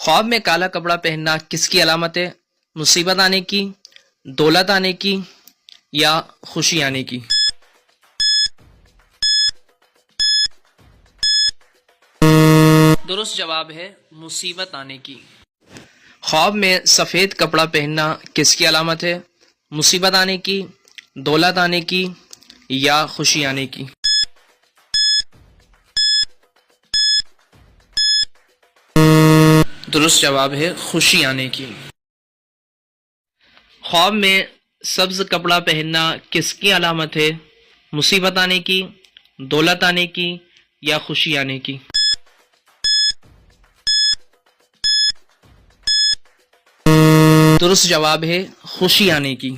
ख्वाब में काला कपड़ा पहनना किसकी अलामत है? मुसीबत आने की, दौलत आने की या खुशी आने की? दुरुस्त जवाब है मुसीबत आने की। ख्वाब में सफ़ेद कपड़ा पहनना किसकी अलामत है? मुसीबत आने की, दौलत आने की या खुशी आने की? दुरुस्त जवाब है खुशी आने की। ख्वाब में सब्ज कपड़ा पहनना किसकी अलामत है? मुसीबत आने की, दौलत आने की या खुशी आने की? दुरुस्त जवाब है खुशी आने की।